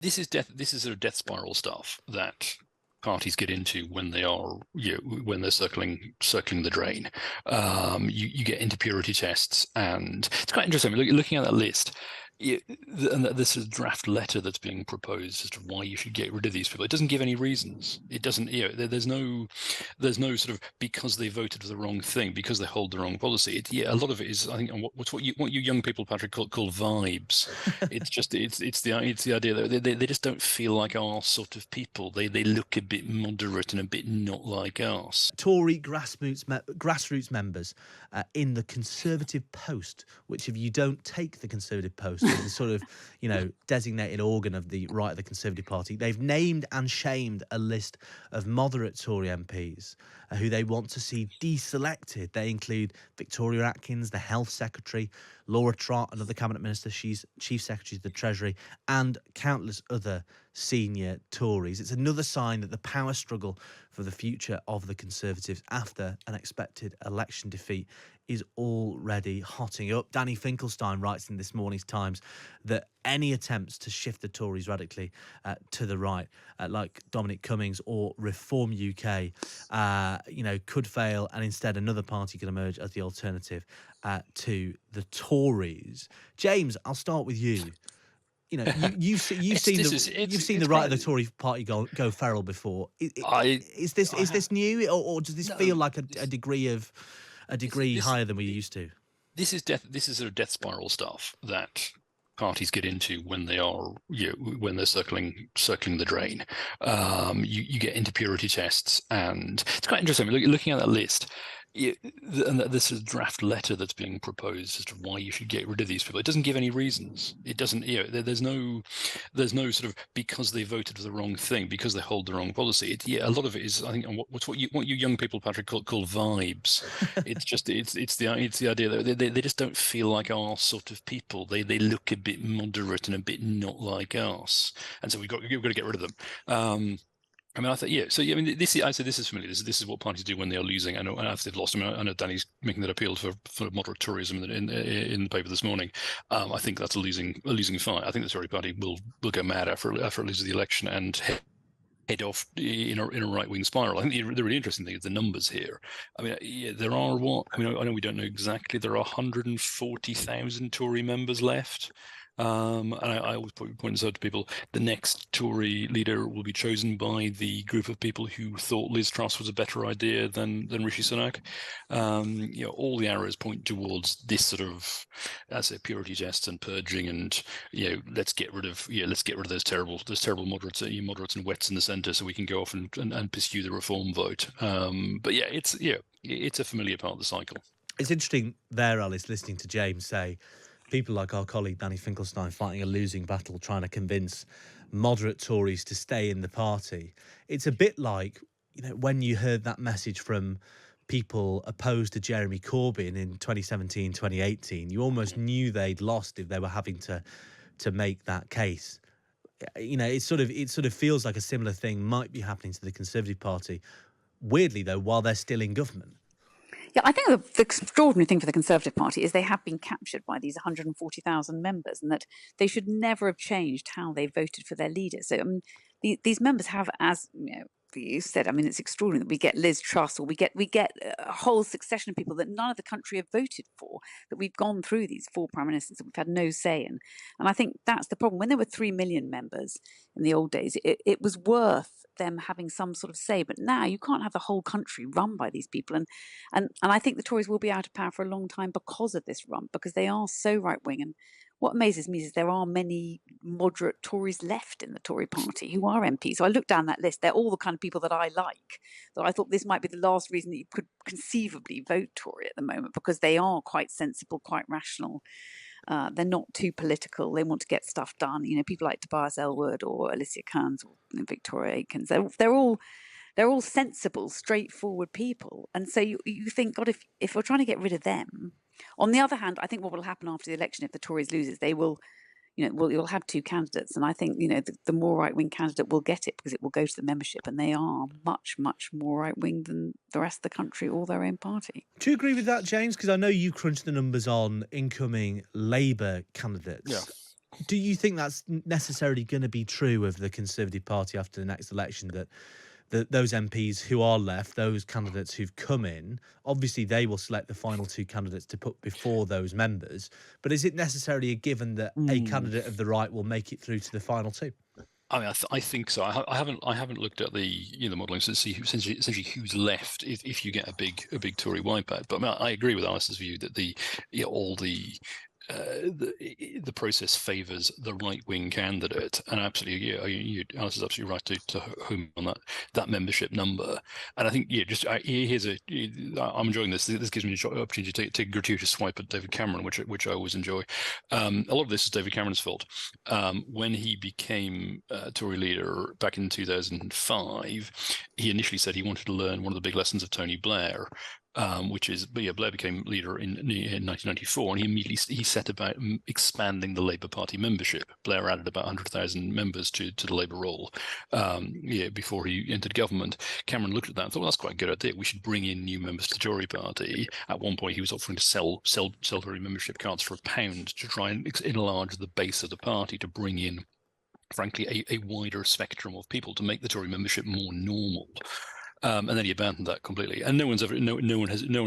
This is sort of death spiral stuff that parties get into when they are, when they're circling the drain. You get into purity tests, and it's quite interesting. Looking at that list, and this is a draft letter that's being proposed as to why you should get rid of these people. It doesn't give any reasons. It doesn't, there's no sort of because they voted for the wrong thing, because they hold the wrong policy. A lot of it is, I think, what you young people, Patrick, call vibes. It's the idea that they just don't feel like our sort of people. They look a bit moderate and a bit not like us. Tory grassroots members in the Conservative Post, which if you don't take the Conservative Post as the sort of, designated organ of the right of the Conservative Party, they've named and shamed a list of moderate Tory MPs who they want to see deselected. They include Victoria Atkins, the Health Secretary, Laura Trott, another Cabinet Minister, she's Chief Secretary of the Treasury, and countless other senior Tories. It's another sign that the power struggle for the future of the Conservatives after an expected election defeat is already hotting up. Danny Finkelstein writes in this morning's Times that any attempts to shift the Tories radically to the right, like Dominic Cummings or Reform UK, could fail, and instead another party could emerge as the alternative to the Tories. James, I'll start with you. You've seen the right of the Tory Party go feral before. Is this new, or does this feel like a degree higher than we used to? This is sort of death spiral stuff that parties get into when they are, when they're circling the drain. You get into purity tests, and it's quite interesting. Looking at that list. And this is a draft letter that's being proposed as to why you should get rid of these people. It doesn't give any reasons. It doesn't, there's no sort of because they voted for the wrong thing, because they hold the wrong policy. A lot of it is, I think, what you young people, Patrick, call vibes. It's the idea that they just don't feel like our sort of people. They look a bit moderate and a bit not like us, and so we've got to get rid of them. I thought, yeah. So, this is familiar. This is what parties do when they are losing. I know after they've lost. I know Danny's making that appeal for moderate tourism in the paper this morning. I think that's a losing fight. I think the Tory Party will go mad after it loses the election and head off in a right wing spiral. I think the really interesting thing is the numbers here. There are I know we don't know exactly. There are 140,000 Tory members left. And I always point this out to people, the next Tory leader will be chosen by the group of people who thought Liz Truss was a better idea than Rishi Sunak. All the arrows point towards this sort of, as I say, purity tests and purging, and let's get rid of those terrible moderates and wets in the centre, so we can go off and pursue the reform vote. It's a familiar part of the cycle. It's interesting there, Alice, listening to James say people like our colleague Danny Finkelstein fighting a losing battle, trying to convince moderate Tories to stay in the party. It's a bit like, when you heard that message from people opposed to Jeremy Corbyn in 2017, 2018, you almost knew they'd lost if they were having to make that case. It sort of feels like a similar thing might be happening to the Conservative Party. Weirdly, though, while they're still in government. Yeah, I think the extraordinary thing for the Conservative Party is they have been captured by these 140,000 members, and that they should never have changed how they voted for their leaders. So these members have, as you said, it's extraordinary that we get Liz Truss, or we get a whole succession of people that none of the country have voted for, that we've gone through these 4 prime ministers that we've had no say in. And I think that's the problem. When there were 3 million members in the old days, it was worth them having some sort of say, but now you can't have the whole country run by these people, and I think the Tories will be out of power for a long time because of this rump, because they are so right wing. And what amazes me is there are many moderate Tories left in the Tory Party who are MPs. So I looked down that list; they're all the kind of people that I like. That I thought this might be the last reason that you could conceivably vote Tory at the moment, because they are quite sensible, quite rational. They're not too political. They want to get stuff done. People like Tobias Ellwood or Alicia Kearns or Victoria Aikens. They're all sensible, straightforward people. And so you think, God, if we're trying to get rid of them. On the other hand, I think what will happen after the election, if the Tories loses, they will, you'll have 2 candidates. And I think, the more right-wing candidate will get it, because it will go to the membership, and they are much, much more right-wing than the rest of the country or their own party. Do you agree with that, James? Because I know you crunched the numbers on incoming Labour candidates. Yeah. Do you think that's necessarily going to be true of the Conservative Party after the next election, that those MPs who are left, those candidates who've come in, obviously they will select the final two candidates to put before those members, but is it necessarily a given that a candidate of the right will make it through to the final two? I mean, I think so. I haven't looked at the modelling to see essentially who's left if you get a big Tory wipeout. But I mean, I agree with Alice's view that all the process favours the right wing candidate, and absolutely, Alice is absolutely right to home on that membership number. And I think I'm enjoying this. This gives me an opportunity to take a gratuitous swipe at David Cameron, which I always enjoy. A lot of this is David Cameron's fault. When he became Tory leader back in 2005, he initially said he wanted to learn one of the big lessons of Tony Blair, which is, Blair became leader in 1994, and he immediately set about expanding the Labour Party membership. Blair added about 100,000 members to the Labour roll before he entered government. Cameron looked at that and thought, well, that's quite a good idea. We should bring in new members to the Tory Party. At one point, he was offering to sell Tory membership cards for £1 to try and enlarge the base of the party, to bring in, frankly, a wider spectrum of people, to make the Tory membership more normal. And then he abandoned that completely, and no one has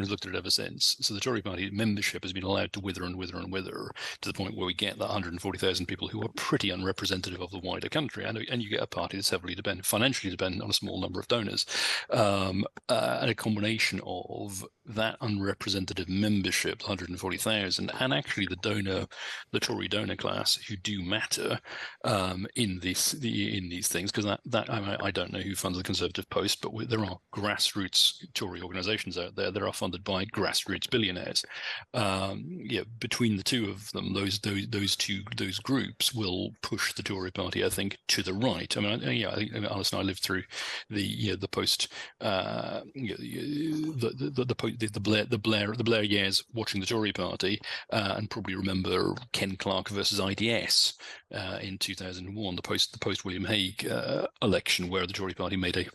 looked at it ever since. So the Tory Party membership has been allowed to wither and wither and wither, to the point where we get that 140,000 people who are pretty unrepresentative of the wider country, and you get a party that's heavily financially dependent on a small number of donors, and a combination of that unrepresentative membership, 140,000, and actually the Tory donor class, who do matter in these things, because I don't know who funds the Conservative Post, but there are grassroots Tory organisations out there that are funded by grassroots billionaires. Between the two of them, those groups will push the Tory Party, I think, to the right. I mean, I think Alice and I lived through the post, the Blair years, watching the Tory Party, and probably remember Ken Clarke versus IDS in 2001, the post William Hague election, where the Tory Party made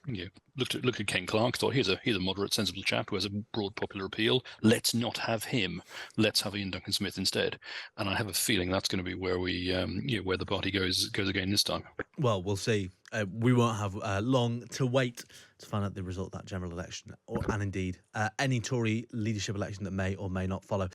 looked at Ken Clarke, thought, here's a moderate, sensible chap who has a broad popular appeal. Let's not have him. Let's have Ian Duncan Smith instead. And I have a feeling that's going to be where where the party goes again this time. Well, we'll see. We won't have long to wait to find out the result of that general election, and indeed any Tory leadership election that may or may not follow.